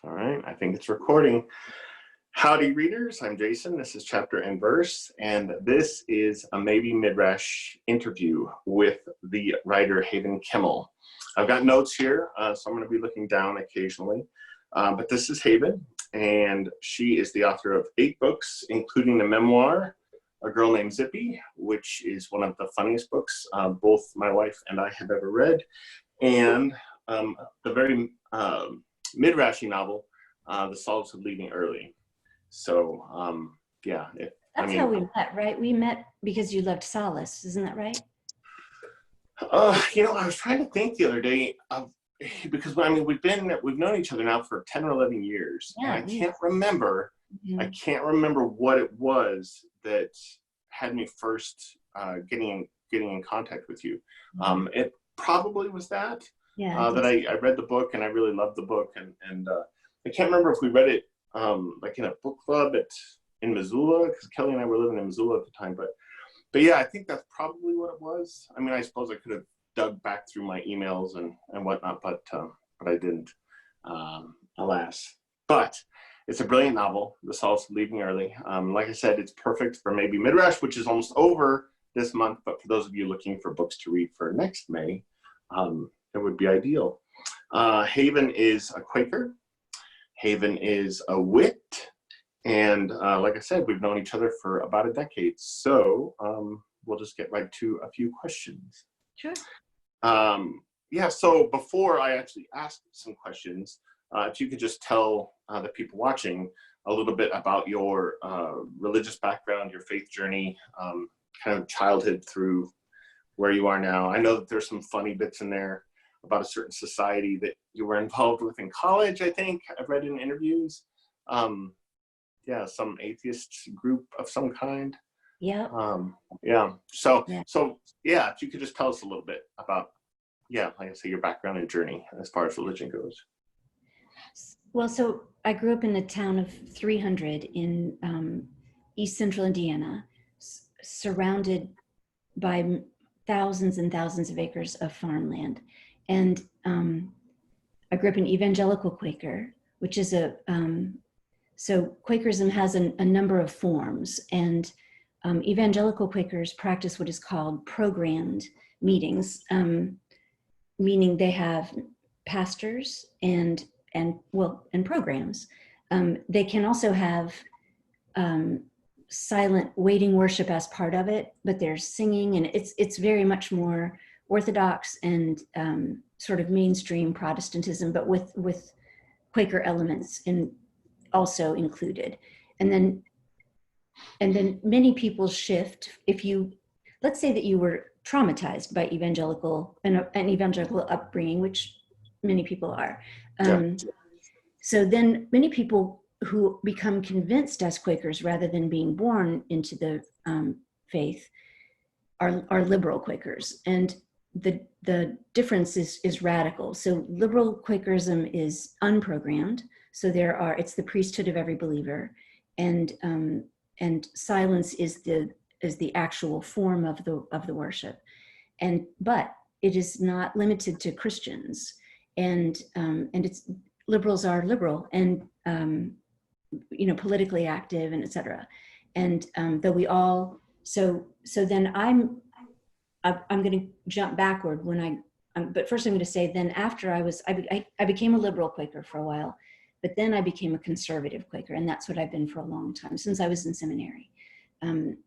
All right, I think it's recording. Howdy, readers. I'm Jason. This is Chapter and Verse, and this is a Maybe Midrash interview with the writer Hayden Kimmel. I've got notes here, so I'm going to be looking down occasionally. But this is Hayden, and she is the author of 8 books, including the memoir, A Girl Named Zippy, which is one of the funniest books both my wife and I have ever read, and the very Midrashy novel, The Solace of Leaving Early. So, yeah. That's how we met, right? We met because you loved Solace, isn't that right? You know, I was trying to think the other day of, because we've known each other now for 10 or 11 years. Yeah, and I can't remember. Mm-hmm. I can't remember what it was that had me first getting in contact with you. Mm-hmm. It probably was that. Yeah. That I read the book and I really loved the book, and I can't remember if we read it like in a book club in Missoula, because Kelly and I were living in Missoula at the time. But yeah, I think that's probably what it was. I mean, I suppose I could have dug back through my emails and whatnot, but I didn't, alas. But it's a brilliant novel, The Solace of Leaving Early. Like I said, it's perfect for Maybe Midrash, which is almost over this month. But for those of you looking for books to read for next May, it would be ideal. Hayden is a Quaker. Hayden is a wit. And like I said, we've known each other for about a decade. So we'll just get right to a few questions. Sure. Yeah, so before I actually ask some questions, if you could just tell the people watching a little bit about your religious background, your faith journey, kind of childhood through where you are now. I know that there's some funny bits in there about a certain society that you were involved with in college, I think. I've read in interviews. Yeah, some atheist group of some kind. Yeah. Yeah. So yeah, if you could just tell us a little bit about, yeah, like I say, your background and journey as far as religion goes. Well, so I grew up in a town of 300 in East Central Indiana, surrounded by thousands and thousands of acres of farmland. And I grew up in evangelical Quaker, which is so Quakerism has a number of forms, and evangelical Quakers practice what is called programmed meetings, meaning they have pastors and programs. They can also have silent waiting worship as part of it, but there's singing, and it's very much more Orthodox and sort of mainstream Protestantism, but with Quaker elements also included. And then many people shift. Let's say that you were traumatized by an evangelical upbringing, which many people are. So then many people who become convinced as Quakers rather than being born into the faith are liberal Quakers. And the difference is radical. So liberal Quakerism is unprogrammed. So it's the priesthood of every believer, and silence is the actual form of the worship, but it is not limited to Christians, and it's liberals are liberal and politically active and etc. And though we all so then I'm going to jump backward but first I'm going to say, then after I became a liberal Quaker for a while, but then I became a conservative Quaker, and that's what I've been for a long time, since I was in seminary. And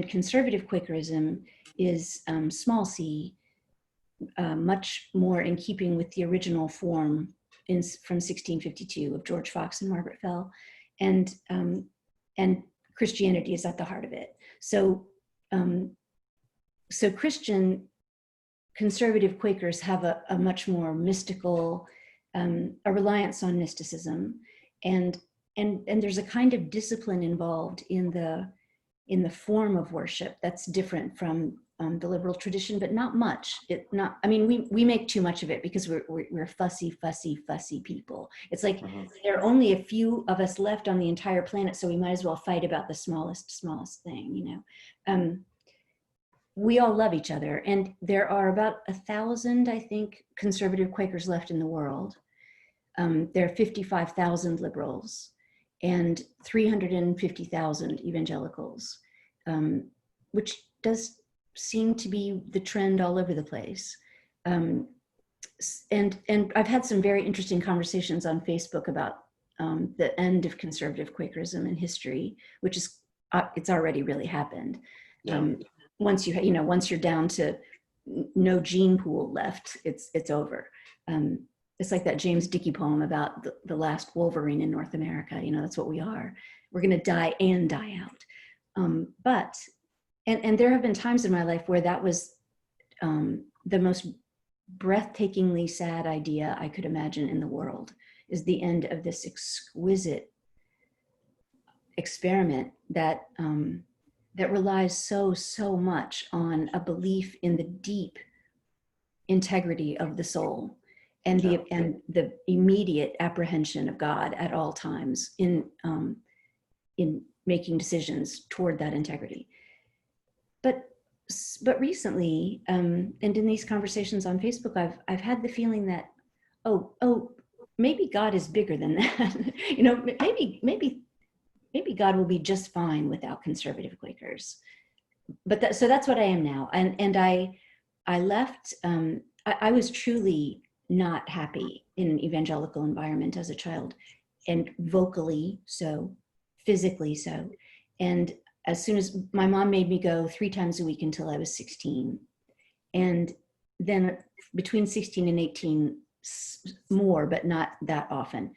conservative Quakerism is small c, much more in keeping with the original form from 1652 of George Fox and Margaret Fell, and Christianity is at the heart of it. So Christian conservative Quakers have a much more mystical, a reliance on mysticism, and there's a kind of discipline involved in the form of worship that's different from the liberal tradition, but not much. We make too much of it because we're fussy people. It's like there are only a few of us left on the entire planet, so we might as well fight about the smallest thing, We all love each other, and there are about 1,000, I think, conservative Quakers left in the world. there are 55,000 liberals and 350,000 evangelicals, which does seem to be the trend all over the place. And I've had some very interesting conversations on Facebook about the end of conservative Quakerism in history, which is it's already really happened. Yeah. Once you're down to no gene pool left, it's over. It's like that James Dickey poem about the last Wolverine in North America. That's what we are. We're going to die and die out. But there have been times in my life where that was the most breathtakingly sad idea I could imagine in the world, is the end of this exquisite experiment that relies so much on a belief in the deep integrity of the soul and the immediate apprehension of God at all times in making decisions toward that integrity. But recently, and in these conversations on Facebook, I've had the feeling that, maybe God is bigger than that. Maybe God will be just fine without conservative Quakers. But so that's what I am now. And I left. I was truly not happy in an evangelical environment as a child, and vocally so, physically so. And as soon as my mom made me go 3 times a week until I was 16. And then between 16 and 18, more, but not that often.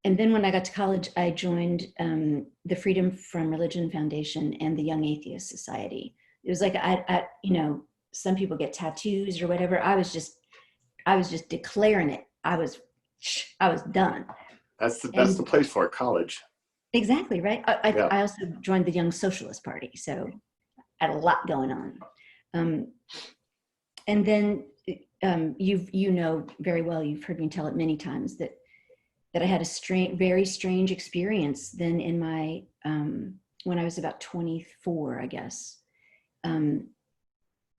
And then when I got to college, I joined the Freedom from Religion Foundation and the Young Atheist Society. It was like, some people get tattoos or whatever. I was just declaring it. I was done. That's the place for it, college. Exactly, right? I also joined the Young Socialist Party, so I had a lot going on. And then you know very well, you've heard me tell it many times, that I had a very strange experience then in my, when I was about 24, I guess,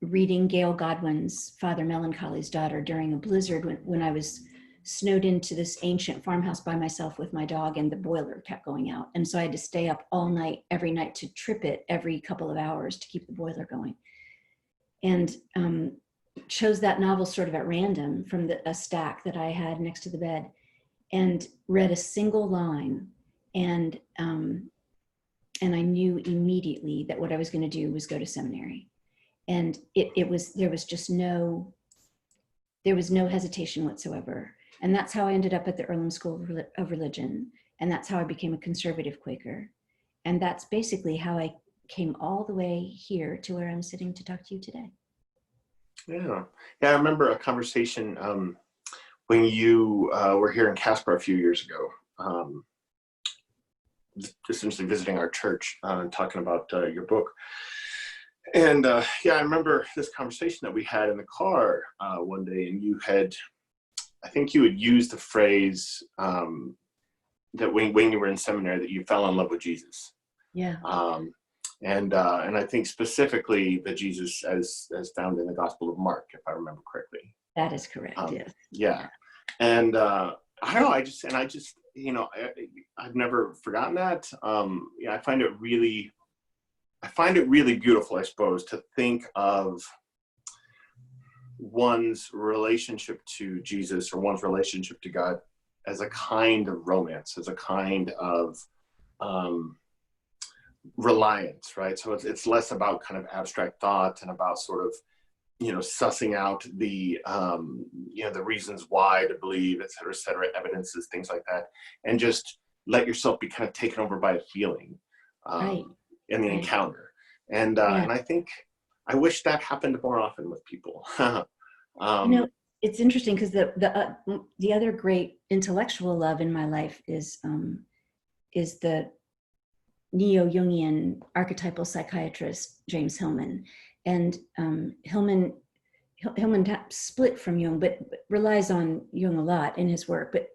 reading Gail Godwin's Father Melancholy's Daughter during a blizzard when I was snowed into this ancient farmhouse by myself with my dog, and the boiler kept going out. And so I had to stay up all night, every night, to trip it every couple of hours to keep the boiler going. And chose that novel sort of at random from a stack that I had next to the bed, and read a single line. And I knew immediately that what I was going to do was go to seminary. And there was no hesitation whatsoever. And that's how I ended up at the Earlham School of Religion. And that's how I became a conservative Quaker. And that's basically how I came all the way here to where I'm sitting to talk to you today. Yeah. I remember a conversation when you were here in Casper a few years ago, essentially visiting our church and talking about your book. And I remember this conversation that we had in the car one day, and I think you had used the phrase that when you were in seminary, that you fell in love with Jesus. Yeah. And I think specifically the Jesus as found in the Gospel of Mark, if I remember correctly. That is correct. Yes. Yeah. And I don't know. I've never forgotten that. I find it really beautiful, I suppose, to think of one's relationship to Jesus or one's relationship to God as a kind of romance, as a kind of reliance, right? So it's less about kind of abstract thought and about sort of, sussing out the reasons why to believe, et cetera, evidences, things like that, and just let yourself be kind of taken over by a feeling in the encounter. And I think I wish that happened more often with people. It's interesting because the other great intellectual love in my life is the neo-Jungian archetypal psychiatrist James Hillman. And Hillman split from Jung, but relies on Jung a lot in his work. But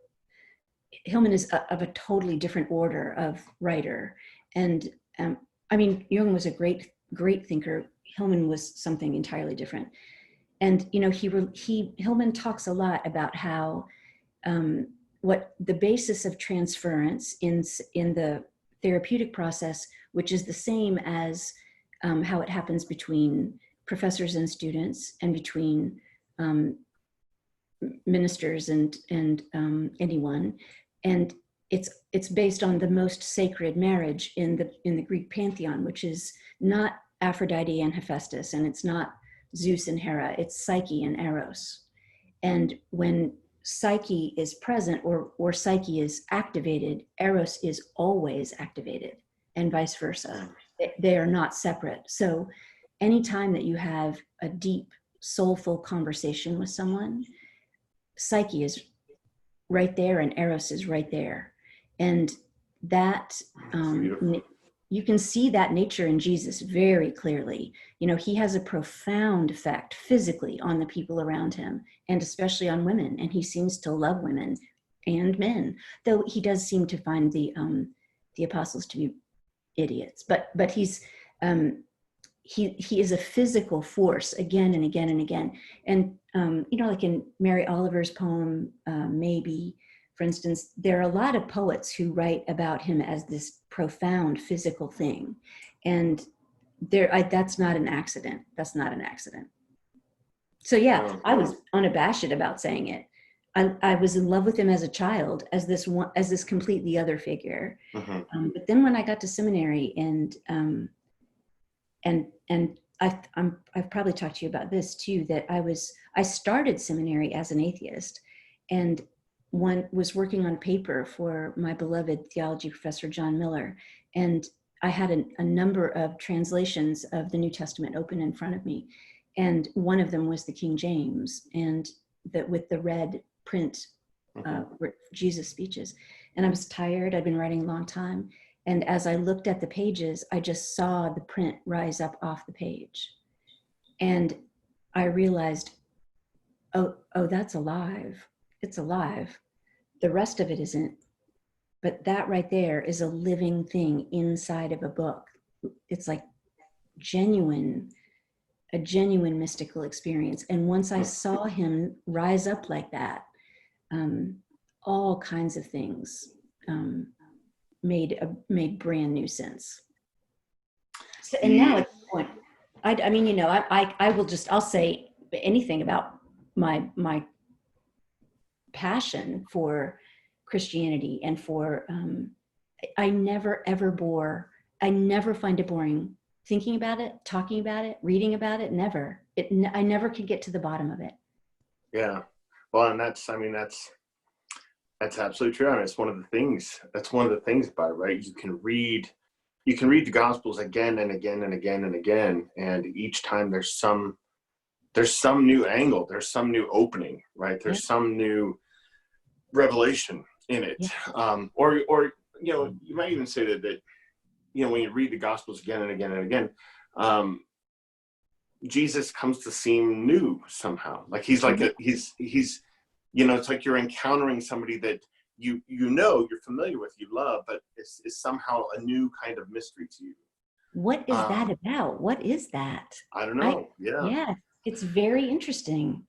Hillman is of a totally different order of writer. And Jung was a great thinker. Hillman was something entirely different. And Hillman talks a lot about how what the basis of transference in the therapeutic process, which is the same as how it happens between professors and students and between ministers and anyone, and it's based on the most sacred marriage in the Greek pantheon, which is not Aphrodite and Hephaestus, and it's not Zeus and Hera, it's Psyche and Eros. And when Psyche is present or Psyche is activated, Eros is always activated, and vice versa. They are not separate. So anytime that you have a deep, soulful conversation with someone, Psyche is right there and Eros is right there. And that, you can see that nature in Jesus very clearly. You know, he has a profound effect physically on the people around him, and especially on women. And he seems to love women and men, though he does seem to find the apostles to be idiots. But he's he is a physical force again and again and again. And you know, like in Mary Oliver's poem, Maybe, for instance, there are a lot of poets who write about him as this profound physical thing, and that's not an accident. That's not an accident. So yeah, I was unabashed about saying it. I was in love with him as a child, as this completely other figure. Mm-hmm. But then when I got to seminary, and I've probably talked to you about this too, that I started seminary as an atheist, and was working on paper for my beloved theology professor, John Miller. And I had a number of translations of the New Testament open in front of me. And one of them was the King James, and that with the red print, Jesus speeches. And I was tired. I'd been writing a long time. And as I looked at the pages, I just saw the print rise up off the page. And I realized, oh, that's alive. It's alive. The rest of it isn't. But that right there is a living thing inside of a book. It's like a genuine mystical experience. And once I saw him rise up like that, all kinds of things made brand new sense. So, and now at this point, I mean, you know, I'll say anything about my passion for Christianity and for, I never find it boring thinking about it, talking about it, reading about it. I never could get to the bottom of it. Yeah. Well, and that's absolutely true. I mean, that's one of the things about it, right? You can read the Gospels again and again and again and again, and each time there's some new angle, there's some new opening, right? There's some new revelation in it. Yeah. Or you know, you might even say that you know, when you read the Gospels again and again and again, Jesus comes to seem new somehow. Like he's like he's you know, it's like you're encountering somebody that you know, you're familiar with, you love, but is somehow a new kind of mystery to you. What is that about? What is that? I don't know. Yeah, it's very interesting.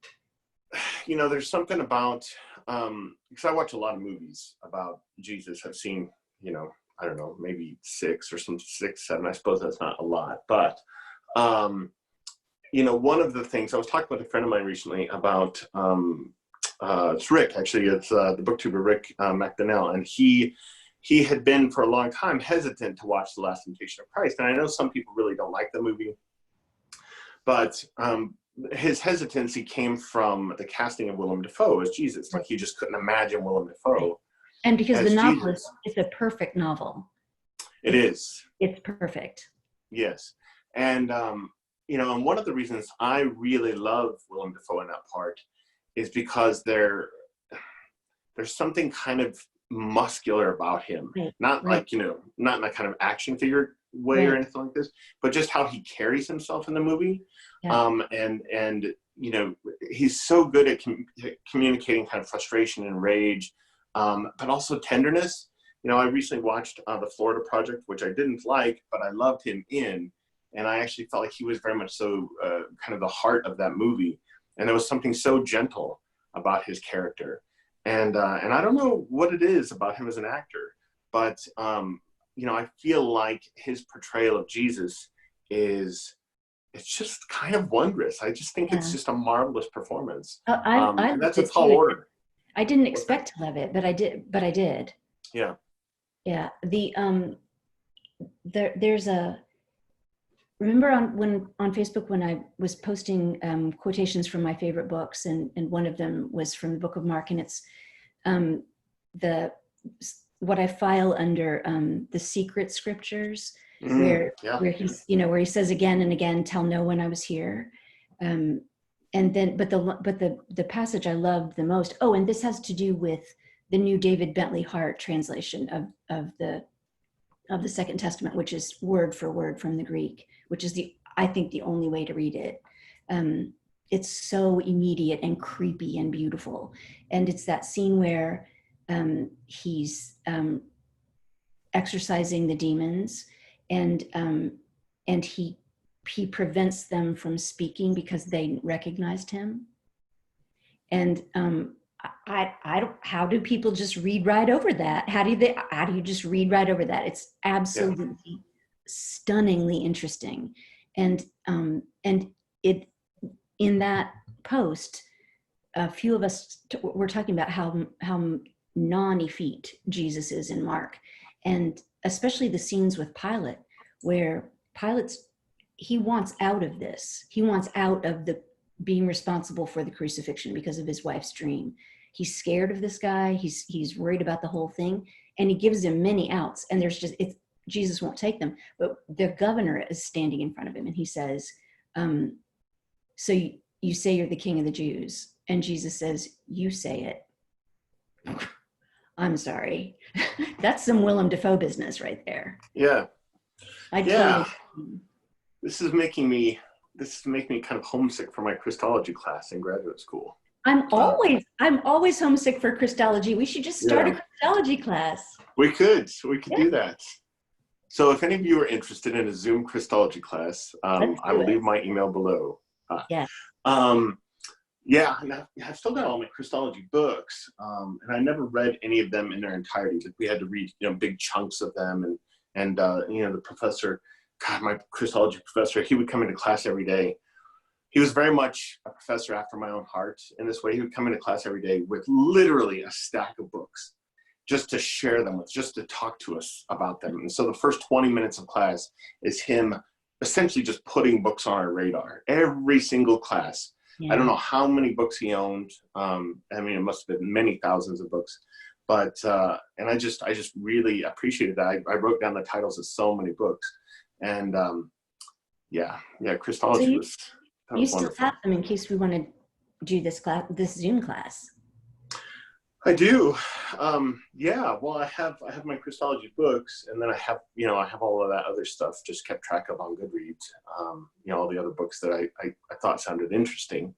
You know, there's something about, because I watch a lot of movies about Jesus. I've seen, you know, I don't know, maybe 6, 7. I suppose that's not a lot, but you know, one of the things I was talking with a friend of mine recently about, it's Rick, actually. It's the booktuber Rick McDonnell, and he had been for a long time hesitant to watch The Last Temptation of Christ. And I know some people really don't like the movie, but his hesitancy came from the casting of Willem Dafoe as Jesus. Like he just couldn't imagine Willem Dafoe. And because the novel is a perfect novel. It's perfect. Yes. And, you know, and one of the reasons I really love Willem Dafoe in that part is because there's something kind of muscular about him. Right. Not like, you know, not in a kind of action figure way or anything like this, but just how he carries himself in the movie. Yeah. And you know, he's so good at communicating kind of frustration and rage, but also tenderness. You know, I recently watched The Florida Project, which I didn't like, but I loved him in, and I actually felt like he was very much so kind of the heart of that movie. And there was something so gentle about his character. And I don't know what it is about him as an actor, but you know, I feel like his portrayal of Jesus is, it's just kind of wondrous. I just think it's just a marvelous performance. I and that's a loved it tall too. order. I didn't expect to love it, but I did. Yeah. Yeah. There's a, remember on Facebook when I was posting quotations from my favorite books, and one of them was from the Book of Mark, and it's what I file under the secret scriptures, where he's, you know, where he says again and again, tell no one I was here. And then, but the passage I loved the most, oh, and this has to do with the New David Bentley Hart translation of the Second Testament, which is word for word from the Greek, which is I think the only way to read it. It's so immediate and creepy and beautiful. And it's that scene where he's exorcising the demons, and he prevents them from speaking because they recognized him. And I don't, how do people just read right over that? How do you just read right over that? It's absolutely stunningly interesting. And it, in that post, a few of us were talking about how non-effete Jesus is in Mark, and especially the scenes with Pilate, where he wants out of this. He wants out of the being responsible for the crucifixion because of his wife's dream. He's scared of this guy. He's worried about the whole thing, and he gives him many outs. And Jesus won't take them. But the governor is standing in front of him, and he says, "So you say you're the king of the Jews?" And Jesus says, "You say it." I'm sorry. That's some Willem Dafoe business right there. Yeah. Totally. This is making me kind of homesick for my Christology class in graduate school. I'm always homesick for Christology. We should just start a Christology class. We could do that. So if any of you are interested in a Zoom Christology class, I will leave my email below. And I've still got all my Christology books, and I never read any of them in their entirety. Like, we had to read, you know, big chunks of them, and you know, the professor, God, my Christology professor, he would come into class every day. He was very much a professor after my own heart in this way. He would come into class every day with literally a stack of books, just to share them with, just to talk to us about them. And so the first 20 minutes of class is him essentially just putting books on our radar. Every single class. Yeah. I don't know how many books he owned. I mean, it must have been many thousands of books. But, and I just really appreciated that. I wrote down the titles of so many books. And Christology was you still wonderful. have them in case we want to do this Zoom class. I do. Well, I have my Christology books, and then I have all of that other stuff just kept track of on Goodreads. All the other books that I thought sounded interesting.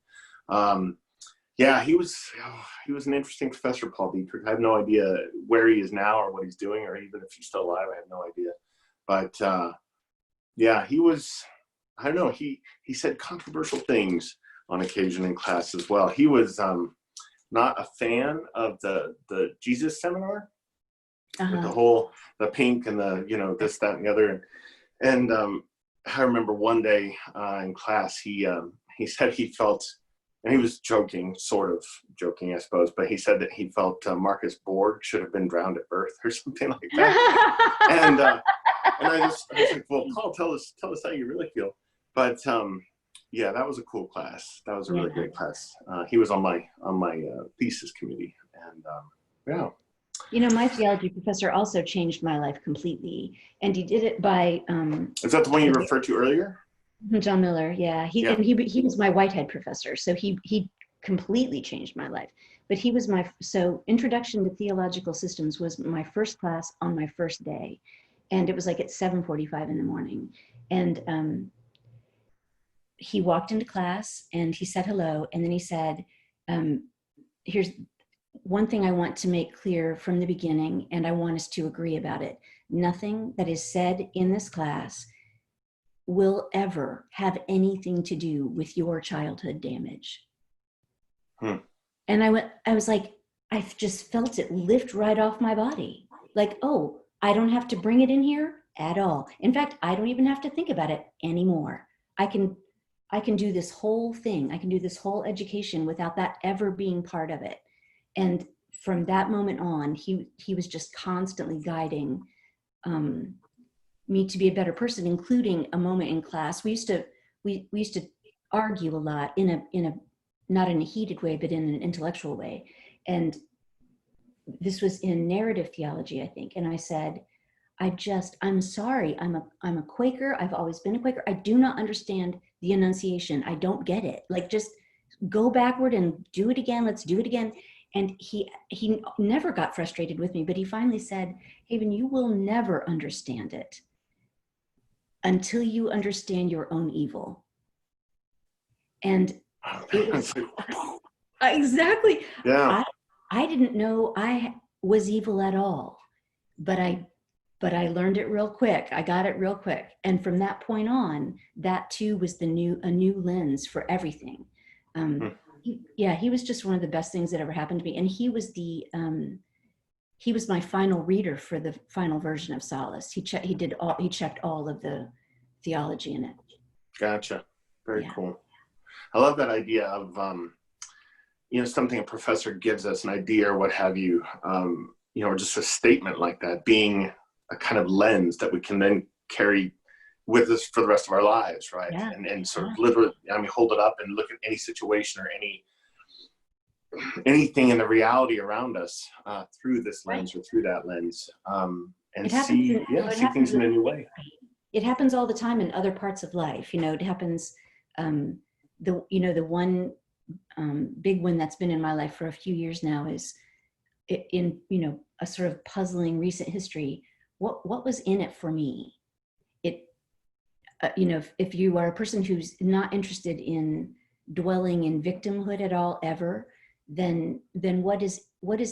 He was an interesting professor, Paul Dietrich. I have no idea where he is now or what he's doing, or even if he's still alive. I have no idea. But he was, I don't know, he said controversial things on occasion in class as well. He was not a fan of the Jesus seminar, with the pink and the this, that, and the other. And I remember one day in class, he said he felt, and he was sort of joking, I suppose, but he said that he felt Marcus Borg should have been drowned at birth or something like that. and I was like, well, Paul, tell us how you really feel. But that was a cool class. That was a really great class. He was on my thesis committee, and my theology professor also changed my life completely, and he did it by. Is that the one you referred to earlier? John Miller, yeah. He was my Whitehead professor, so he completely changed my life. But he was Introduction to Theological Systems was my first class on my first day, and it was like at 7:45 in the morning, and he walked into class and he said hello, and then he said, here's one thing I want to make clear from the beginning, and I want us to agree about it. Nothing that is said in this class will ever have anything to do with your childhood damage. And I was like, I just felt it lift right off my body. Like, oh, I don't have to bring it in here at all. In fact, I don't even have to think about it anymore. I can do this whole thing. I can do this whole education without that ever being part of it. And from that moment on, he was just constantly guiding me to be a better person, including a moment in class. We used to argue a lot in a not in a heated way, but in an intellectual way. And this was in narrative theology, I think. And I said, I'm sorry, I'm a Quaker. I've always been a Quaker. I do not understand the enunciation. I don't get it. Like, just go backward and do it again. Let's do it again. And he never got frustrated with me, but he finally said, Hayden, you will never understand it until you understand your own evil. And it was, exactly. Yeah. I didn't know I was evil at all, but I learned it real quick. I got it real quick. And from that point on, that too was a new lens for everything. He was just one of the best things that ever happened to me. And he was my final reader for the final version of Solace. He checked all of the theology in it. Gotcha. Very cool. I love that idea of, something a professor gives us, an idea or what have you, or just a statement like that being a kind of lens that we can then carry with us for the rest of our lives, right? Yeah. And sort of literally, hold it up and look at any situation or anything in the reality around us through this lens or through that lens, and see things in a new way. It happens all the time in other parts of life. It happens. The one big one that's been in my life for a few years now is in a sort of puzzling recent history. What was in it for me? If you are a person who's not interested in dwelling in victimhood at all ever, then what is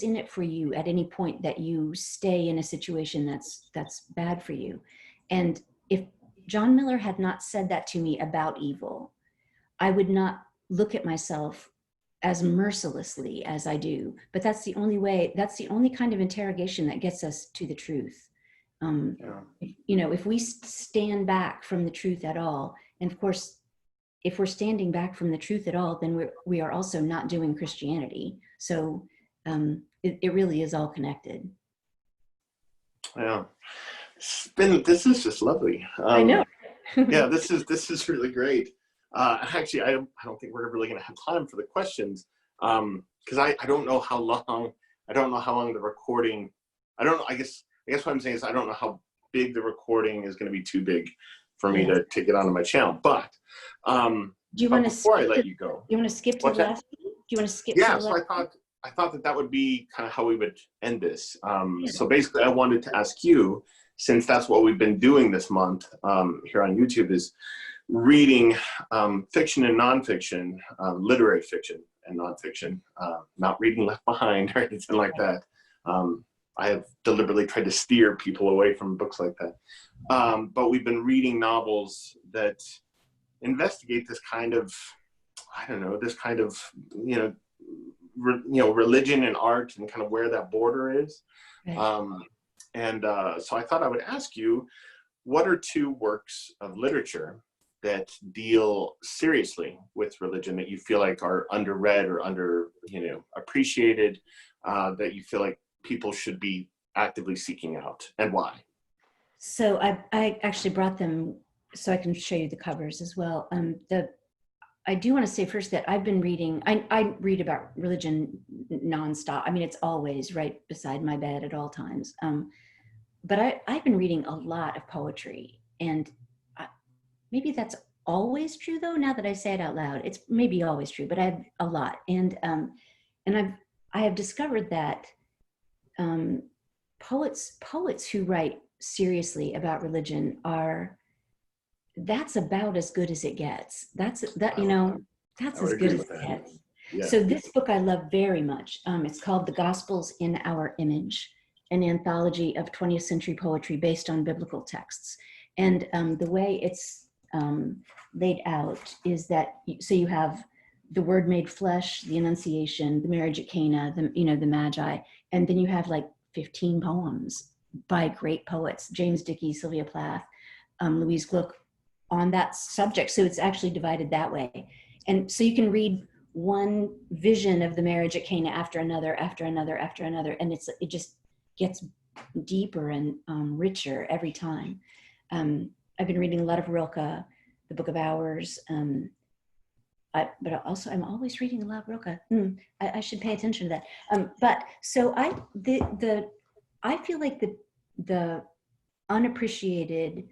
in it for you at any point that you stay in a situation that's bad for you? And if John Miller had not said that to me about evil, I would not look at myself as mercilessly as I do. But that's the only kind of interrogation that gets us to the truth. If we stand back from the truth at all, and of course, if we're standing back from the truth at all, then we are also not doing Christianity. So it really is all connected. Yeah, this is just lovely. I know. Yeah, this is really great. Actually, I don't think we're really going to have time for the questions because I don't know how long the recording. I don't know. I guess what I'm saying is I don't know how big the recording is going to be too big for me to get onto my channel. But do you want to before I let you go, you want to skip to the last? Do you want to skip? Yeah. To the So last? I thought that would be kind of how we would end this. So basically, I wanted to ask you, since that's what we've been doing this month here on YouTube, is reading fiction and nonfiction, literary fiction and nonfiction, not reading Left Behind or anything like that. I have deliberately tried to steer people away from books like that. But we've been reading novels that investigate this kind of, religion and art and kind of where that border is. Right. So I thought I would ask you, what are two works of literature that deal seriously with religion that you feel like are underread or appreciated, that you feel like people should be actively seeking out, and why? So I actually brought them so I can show you the covers as well. I do want to say first that I've been reading, I read about religion nonstop. I mean, it's always right beside my bed at all times. But I've been reading a lot of poetry, and maybe that's always true though, now that I say it out loud. It's maybe always true, but I have a lot. And I have discovered that poets who write seriously about religion that's about as good as it gets. That's as good as it gets. Yeah. So this book I love very much. It's called The Gospels in Our Image, an anthology of 20th century poetry based on biblical texts. And the way it's laid out is that, so you have the Word Made Flesh, the Annunciation, the Marriage at Cana, the Magi, and then you have like 15 poems by great poets, James Dickey, Sylvia Plath, Louise Gluck, on that subject. So it's actually divided that way. And so you can read one vision of the Marriage at Cana after another, after another, after another, and it just gets deeper and richer every time. I've been reading a lot of Rilke, the Book of Hours, but also I'm always reading a lot of Rilke. I should pay attention to that. But so I feel like the unappreciated,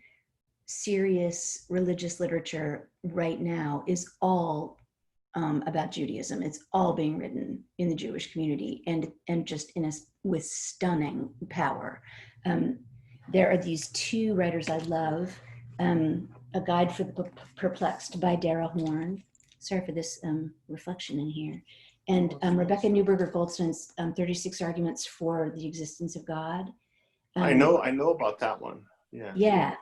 serious religious literature right now is all about Judaism. It's all being written in the Jewish community, and just with stunning power. There are these two writers I love. A Guide for the Perplexed by Dara Horn. Sorry for this reflection in here. And Rebecca Neuberger Goldstein's 36 Arguments for the Existence of God. I know about that one. Yeah.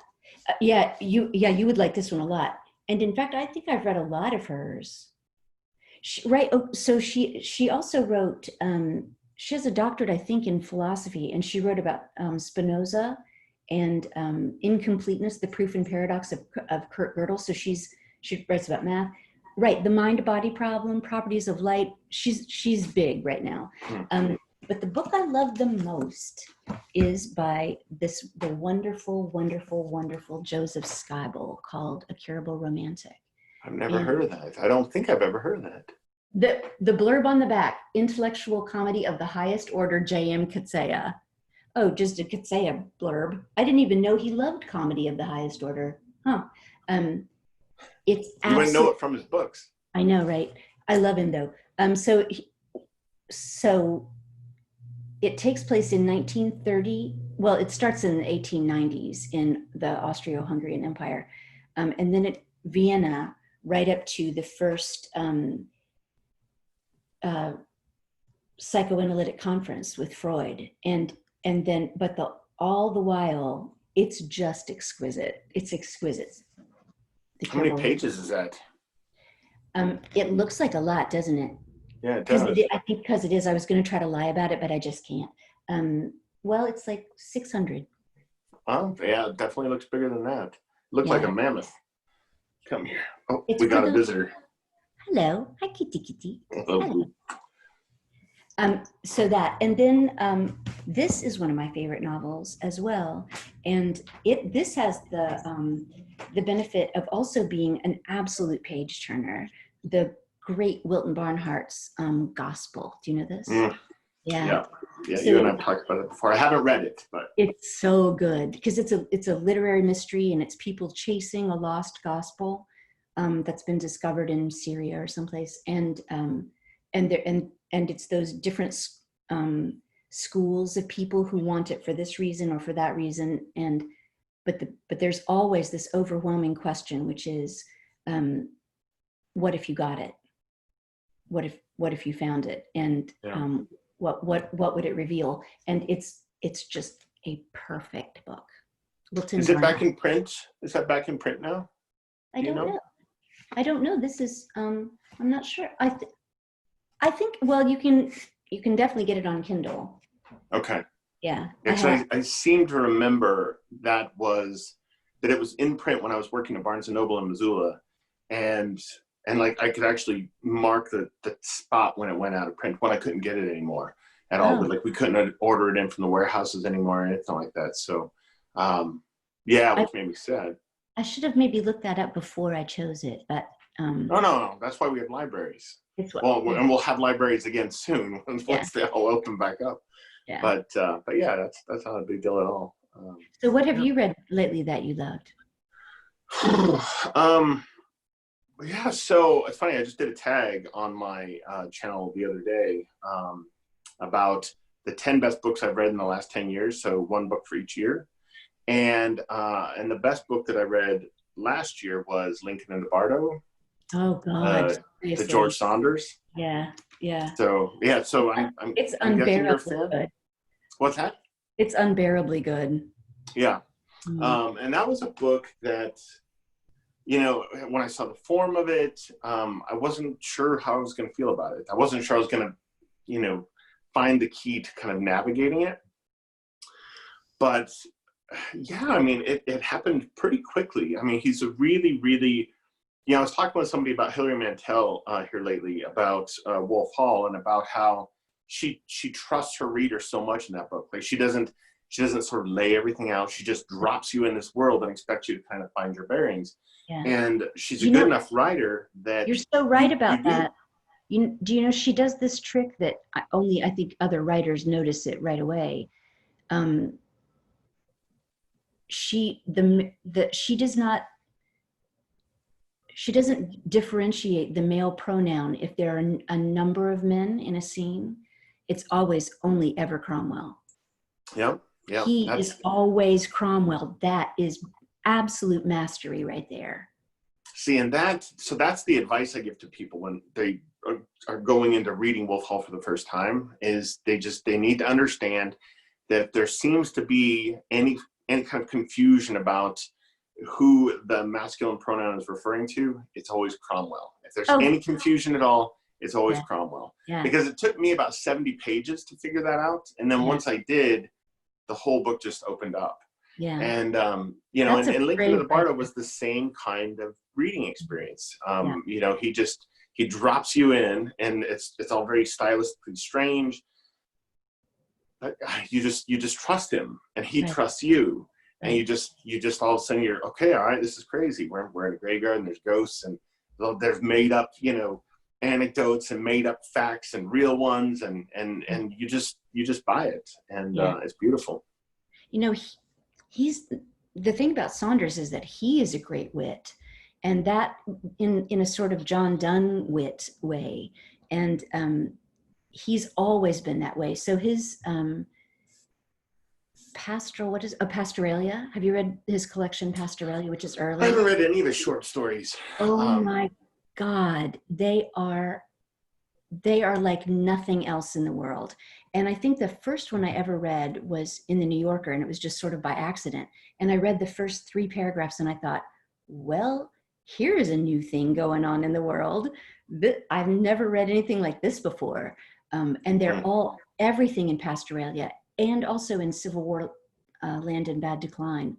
You would like this one a lot. And in fact, I think I've read a lot of hers. So she also wrote, she has a doctorate, I think, in philosophy, and she wrote about Spinoza and incompleteness, the proof and paradox of Kurt Gödel. So she writes about math. Right, the mind-body problem, properties of light. She's big right now. But the book I love the most is by the wonderful, wonderful, wonderful Joseph Skeibel, called A Curable Romantic. I've never heard of that. I don't think I've ever heard of that. The blurb on the back: intellectual comedy of the highest order, J.M. Katsaya. Oh, just a Katsaya blurb. I didn't even know he loved comedy of the highest order. Huh. It's you wouldn't know it from his books. I know, right? I love him though. So it takes place in 1930. Well, it starts in the 1890s in the Austro-Hungarian Empire, and then at Vienna, right up to the first psychoanalytic conference with Freud, and then, but all the while, it's just exquisite. It's exquisite. How many pages is that? It looks like a lot, doesn't it? Yeah, it does. I think because it is. I was going to try to lie about it, but I just can't. Well, it's like 600. Oh, yeah, it definitely looks bigger than that. Looked like a mammoth. Come here. Oh, we got a visitor. Hello. Hi, kitty kitty. Hello. So that, and then this is one of my favorite novels as well, and this has the benefit of also being an absolute page turner. The great Wilton Barnhart's Gospel. Do you know this? Yeah. So, you and I've talked about it before. I haven't read it, but it's so good because it's a literary mystery, and it's people chasing a lost gospel that's been discovered in Syria or someplace, and it's those different schools of people who want it for this reason or for that reason, but there's always this overwhelming question, which is, what if you got it? What if you found it? And what would it reveal? And it's just a perfect book. Is it back in print? Is that back in print now? I don't know. I don't know. This is I'm not sure. I think, well, you can definitely get it on Kindle. Okay. Yeah. Actually, I seem to remember that it was in print when I was working at Barnes & Noble in Missoula. And like I could actually mark the spot when it went out of print, when I couldn't get it anymore at all. Like we couldn't order it in from the warehouses anymore or anything like that. So, which made me sad. I should have maybe looked that up before I chose it, but. No. That's why we have libraries. And we'll have libraries again soon once they all open back up. Yeah. But yeah, that's not a big deal at all. So what have you read lately that you loved? Yeah, so it's funny. I just did a tag on my channel the other day about the 10 best books I've read in the last 10 years. So one book for each year. And the best book that I read last year was Lincoln and the Bardo. Oh God! The George Saunders. Yeah. So I'm. It's unbearably good. What's that? It's unbearably good. Yeah, and that was a book that, you know, when I saw the form of it, I wasn't sure how I was going to feel about it. I wasn't sure I was going to, you know, find the key to kind of navigating it. But yeah, I mean, it happened pretty quickly. I mean, he's a really, really, you know, I was talking with somebody about Hilary Mantel here lately about Wolf Hall, and about how she trusts her reader so much in that book. Like she doesn't sort of lay everything out. She just drops you in this world and expects you to kind of find your bearings. Yeah. And she's a good enough writer that you're so right about that. Do you know she does this trick that I think other writers notice it right away. She doesn't differentiate the male pronoun. If there are a number of men in a scene, it's always only ever Cromwell. Yeah. He is always Cromwell. That is absolute mastery right there. See, and so that's the advice I give to people when they are going into reading Wolf Hall for the first time, is they need to understand that if there seems to be any kind of confusion about who the masculine pronoun is referring to, it's always Cromwell. If there's any confusion at all, it's always Cromwell. Yeah. Because it took me about 70 pages to figure that out. And then once I did, the whole book just opened up. Yeah. And, you know, and Lincoln of the Bardo was the same kind of reading experience. You know, he drops you in, and it's all very stylistically strange. But you just trust him, and he trusts you. And you just all of a sudden you're okay. All right, this is crazy. We're in a graveyard, and there's ghosts, and there's made up, you know, anecdotes and made up facts and real ones, and you just buy it, and it's beautiful. You know, he's the thing about Saunders is that he is a great wit, and that in a sort of John Donne wit way, and he's always been that way. So his Pastoralia. Have you read his collection Pastoralia, which is early? I haven't read any of his short stories. Oh my God, they are like nothing else in the world. And I think the first one I ever read was in the New Yorker, and it was just sort of by accident. And I read the first 3 paragraphs, and I thought, well, here is a new thing going on in the world. I've never read anything like this before. And they're everything in Pastoralia, and also in Civil War Land in Bad Decline,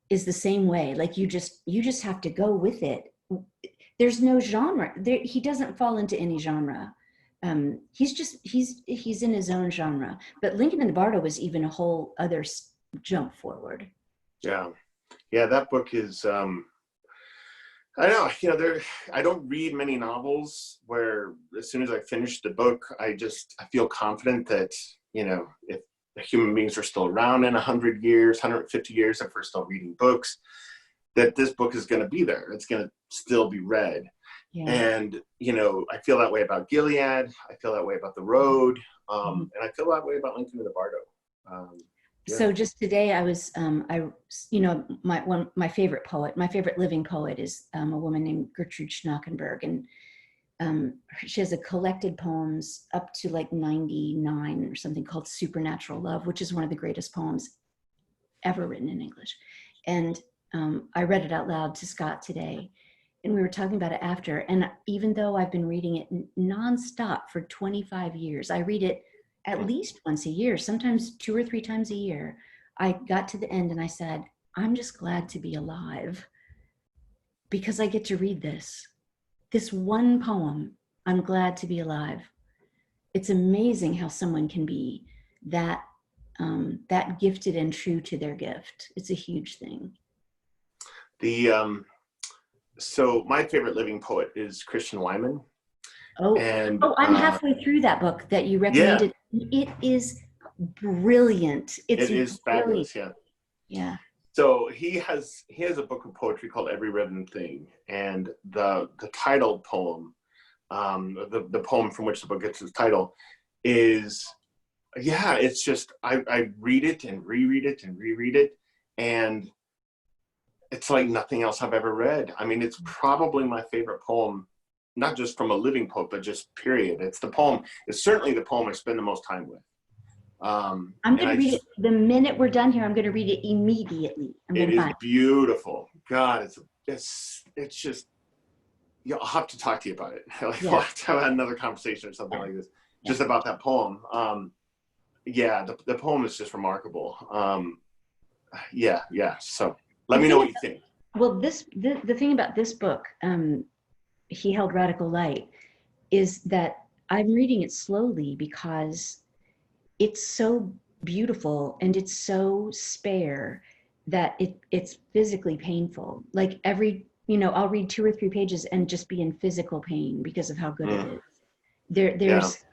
is the same way. Like you just have to go with it. There's no genre. He doesn't fall into any genre. He's in his own genre. But Lincoln and the Bardo was even a whole other jump forward. Yeah, that book is. I know, you know, I don't read many novels where as soon as I finish the book, I feel confident that, you know, if human beings are still around in 100 years, 150 years, if we're still reading books, that this book is going to be there. It's going to still be read. Yeah. And, you know, I feel that way about Gilead. I feel that way about The Road. And I feel that way about Lincoln and the Bardo. So just today I was, you know, my favorite poet, my favorite living poet is a woman named Gertrude Schnackenberg. And she has a collected poems up to like 99 or something called Supernatural Love, which is one of the greatest poems ever written in English. And I read it out loud to Scott today, and we were talking about it after. And even though I've been reading it nonstop for 25 years, I read it at least once a year, sometimes 2 or 3 times a year. I got to the end and I said, I'm just glad to be alive because I get to read this one poem. I'm glad to be alive. It's amazing how someone can be that gifted and true to their gift. It's a huge thing. So my favorite living poet is Christian Wyman. I'm halfway through that book that you recommended. Yeah. It is brilliant. It is fabulous. Yeah. So he has a book of poetry called Every Reddened Thing, and the title poem, the poem from which the book gets its title, is it's just I read it and reread it and reread it, and it's like nothing else I've ever read. I mean, it's probably my favorite poem. Not just from a living poet, but just period. It's certainly the poem I spend the most time with. I'm going to read it the minute we're done here. I'm going to read it immediately. It is beautiful. God, it's just, yeah, I'll have to talk to you about it. Like, Yeah. we'll have to have another conversation or something like this, just about that poem. Yeah, the poem is just remarkable. Yeah. So let me know what you think. Well, the thing about this book, He Held Radical Light, is that I'm reading it slowly because it's so beautiful and it's so spare that it's physically painful. Like I'll read 2 or 3 pages and just be in physical pain because of how good it is. There's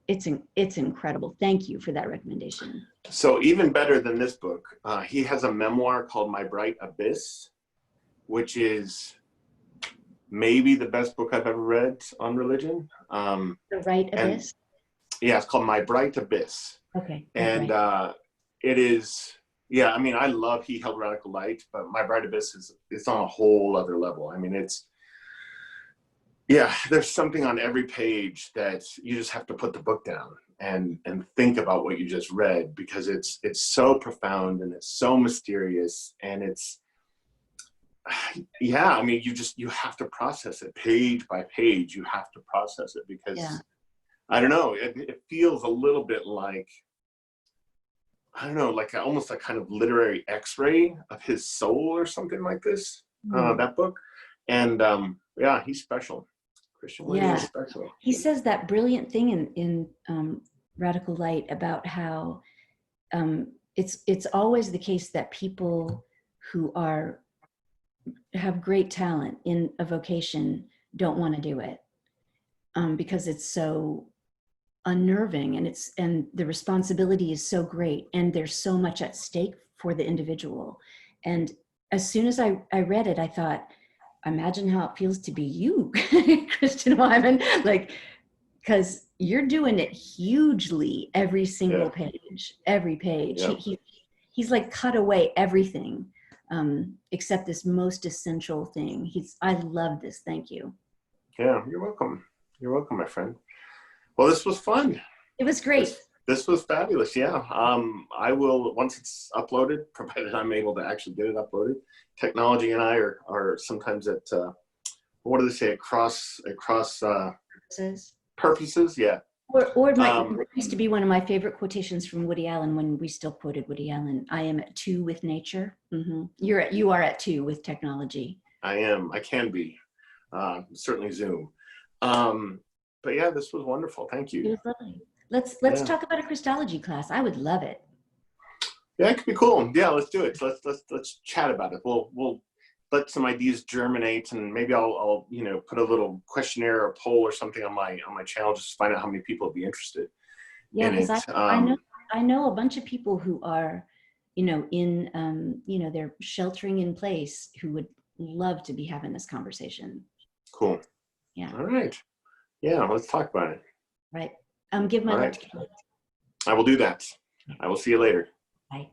it's incredible. Thank you for that recommendation. So even better than this book, he has a memoir called My Bright Abyss, which is maybe the best book I've ever read on religion. The Right Abyss? Yeah, it's called My Bright Abyss. Okay. And it is, yeah, I mean, I love He Held Radical Light, but My Bright Abyss it's on a whole other level. I mean, there's something on every page that you just have to put the book down and think about what you just read, because it's so profound and it's so mysterious, and it's, I mean, you have to process it page by page. You have to process it because I don't know, it feels a little bit like, I don't know, like almost a kind of literary x-ray of his soul or something like this, that book. And he's special. Christian William is special. He says that brilliant thing in Radical Light about how it's always the case that people who have great talent in a vocation don't want to do it because it's so unnerving and the responsibility is so great and there's so much at stake for the individual. And as soon as I read it, I thought, imagine how it feels to be you, Christian Wyman, like, because you're doing it hugely every single page, every page. Yeah. He's like cut away everything except this most essential thing. I love this. Thank you. Yeah, you're welcome. You're welcome, my friend. Well, this was fun. It was great. This was fabulous. Yeah. I will, once it's uploaded, provided I'm able to actually get it uploaded. Technology and I are sometimes at, what do they say? Cross purposes. Yeah. Or it used to be one of my favorite quotations from Woody Allen when we still quoted Woody Allen. I am at 2 with nature. Mm-hmm. You are at 2 with technology. I am. I can be. Certainly Zoom. But yeah, this was wonderful. Thank you. It was lovely. Let's talk about a Christology class. I would love it. Yeah, it could be cool. Yeah, let's do it. Let's chat about it. We'll let some ideas germinate, and maybe I'll put a little questionnaire or poll or something on my channel just to find out how many people would be interested. Yeah, because I know a bunch of people who are, they're sheltering in place who would love to be having this conversation. Cool. Yeah. All right. Yeah, let's talk about it. Right. Give my love to Kimmel. I will do that. I will see you later. Bye.